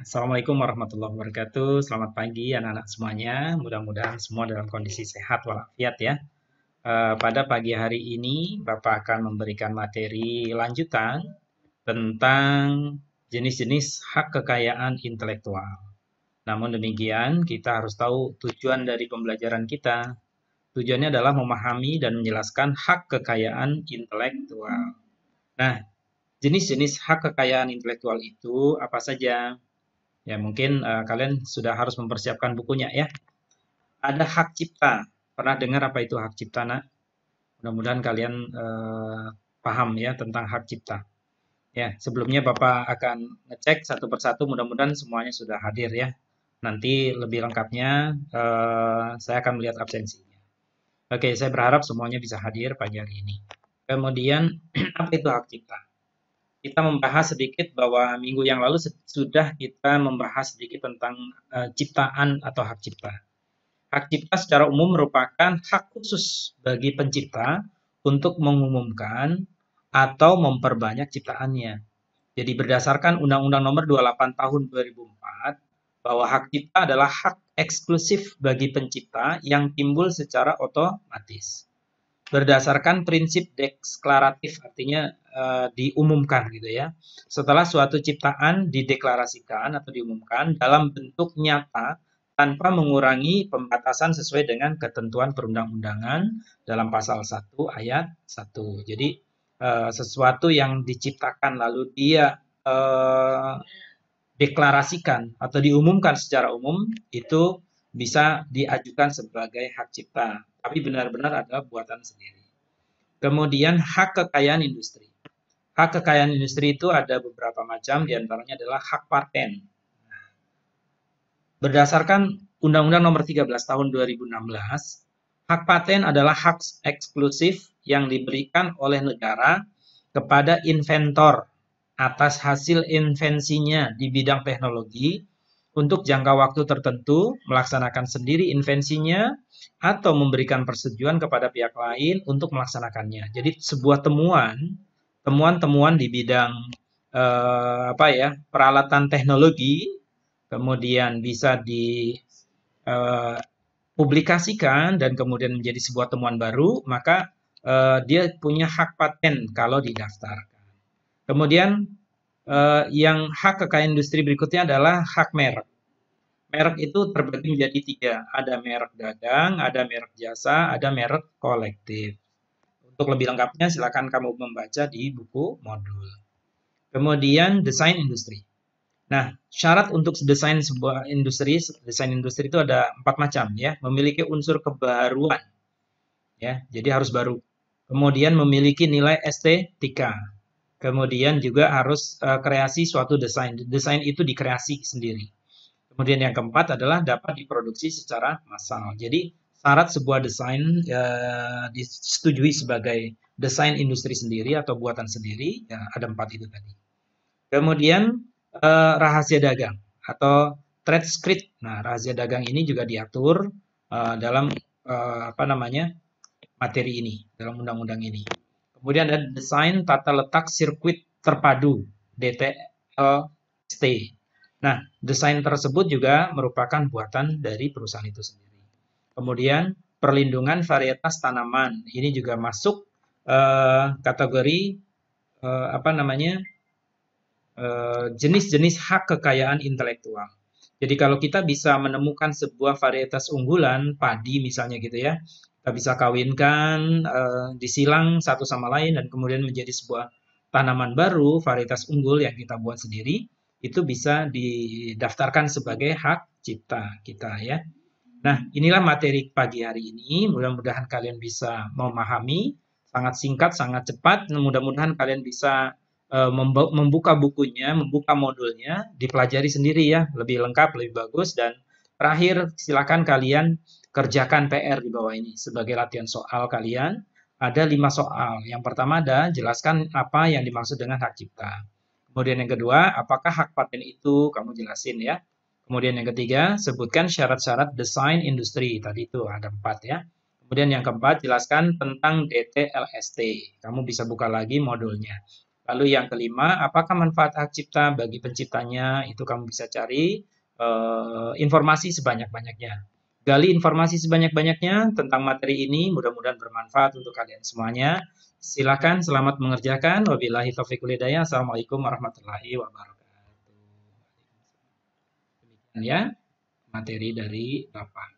Assalamualaikum warahmatullahi wabarakatuh. Selamat pagi anak-anak semuanya. Mudah-mudahan semua dalam kondisi sehat walafiat ya. Pada pagi hari ini Bapak akan memberikan materi lanjutan tentang jenis-jenis hak kekayaan intelektual. Namun demikian, kita harus tahu tujuan dari pembelajaran kita. Tujuannya adalah memahami dan menjelaskan hak kekayaan intelektual. Nah, jenis-jenis hak kekayaan intelektual itu apa saja? Ya, mungkin kalian sudah harus mempersiapkan bukunya ya. Ada hak cipta. Pernah dengar apa itu hak cipta, Nak? Mudah-mudahan kalian paham ya tentang hak cipta. Ya, sebelumnya Bapak akan ngecek satu persatu, mudah-mudahan semuanya sudah hadir ya. Nanti lebih lengkapnya saya akan melihat absensinya. Oke, saya berharap semuanya bisa hadir pagi hari ini. Kemudian, apa itu hak cipta? Kita membahas sedikit bahwa minggu yang lalu sudah kita membahas sedikit tentang ciptaan atau hak cipta. Hak cipta secara umum merupakan hak khusus bagi pencipta untuk mengumumkan atau memperbanyak ciptaannya. Jadi berdasarkan Undang-Undang Nomor 28 Tahun 2004 bahwa hak cipta adalah hak eksklusif bagi pencipta yang timbul secara otomatis berdasarkan prinsip deklaratif, artinya diumumkan gitu ya. Setelah suatu ciptaan dideklarasikan atau diumumkan dalam bentuk nyata tanpa mengurangi pembatasan sesuai dengan ketentuan perundang-undangan dalam pasal 1 ayat 1. Jadi sesuatu yang diciptakan lalu dia deklarasikan atau diumumkan secara umum itu bisa diajukan sebagai hak cipta, tapi benar-benar adalah buatan sendiri. Kemudian hak kekayaan industri. Hak kekayaan industri itu ada beberapa macam, diantaranya adalah hak paten. Berdasarkan Undang-Undang Nomor 13 Tahun 2016, hak paten adalah hak eksklusif yang diberikan oleh negara kepada inventor atas hasil invensinya di bidang teknologi untuk jangka waktu tertentu melaksanakan sendiri invensinya atau memberikan persetujuan kepada pihak lain untuk melaksanakannya. Jadi sebuah temuan-temuan di bidang peralatan teknologi kemudian bisa dipublikasikan dan kemudian menjadi sebuah temuan baru, maka dia punya hak paten kalau didaftarkan. Kemudian yang hak kekayaan industri berikutnya adalah hak merek. Merek itu terbagi menjadi tiga. Ada merek dagang, ada merek jasa, ada merek kolektif. Untuk lebih lengkapnya silakan kamu membaca di buku modul. Kemudian desain industri. Nah, syarat untuk desain sebuah desain industri itu ada 4 macam ya. Memiliki unsur kebaruan, ya, jadi harus baru. Kemudian memiliki nilai estetika. Kemudian juga harus kreasi suatu desain. Desain itu dikreasi sendiri. Kemudian yang keempat adalah dapat diproduksi secara massal. Jadi syarat sebuah desain disetujui sebagai desain industri sendiri atau buatan sendiri, ya, ada 4 itu tadi. Kemudian rahasia dagang atau trade secret. Nah, rahasia dagang ini juga diatur dalam materi ini, dalam undang-undang ini. Kemudian ada desain tata letak sirkuit terpadu DTLST. Nah, desain tersebut juga merupakan buatan dari perusahaan itu sendiri. Kemudian perlindungan varietas tanaman ini juga masuk kategori jenis-jenis hak kekayaan intelektual. Jadi kalau kita bisa menemukan sebuah varietas unggulan, padi misalnya gitu ya, kita bisa kawinkan, disilang satu sama lain dan kemudian menjadi sebuah tanaman baru, varietas unggul yang kita buat sendiri, itu bisa didaftarkan sebagai hak cipta kita ya. Nah, inilah materi pagi hari ini. Mudah-mudahan kalian bisa memahami, sangat singkat, sangat cepat. Mudah-mudahan kalian bisa membuka bukunya, membuka modulnya, dipelajari sendiri ya, lebih lengkap, lebih bagus. Dan terakhir, silakan kalian kerjakan PR di bawah ini sebagai latihan soal kalian. Ada 5 soal. Yang pertama ada jelaskan apa yang dimaksud dengan hak cipta. Kemudian yang kedua, apakah hak paten itu? Kamu jelasin ya. Kemudian yang ketiga, sebutkan syarat-syarat desain industri. Tadi itu ada 4 ya. Kemudian yang keempat, jelaskan tentang DTLST. Kamu bisa buka lagi modulnya. Lalu yang kelima, apakah manfaat hak cipta bagi penciptanya? Itu kamu bisa cari informasi sebanyak-banyaknya. Gali informasi sebanyak-banyaknya tentang materi ini, mudah-mudahan bermanfaat untuk kalian semuanya. Silakan, selamat mengerjakan. Wabillahi taufiq wal hidayah. Assalamualaikum warahmatullahi wabarakatuh. Demikian ya materi dari Bapak.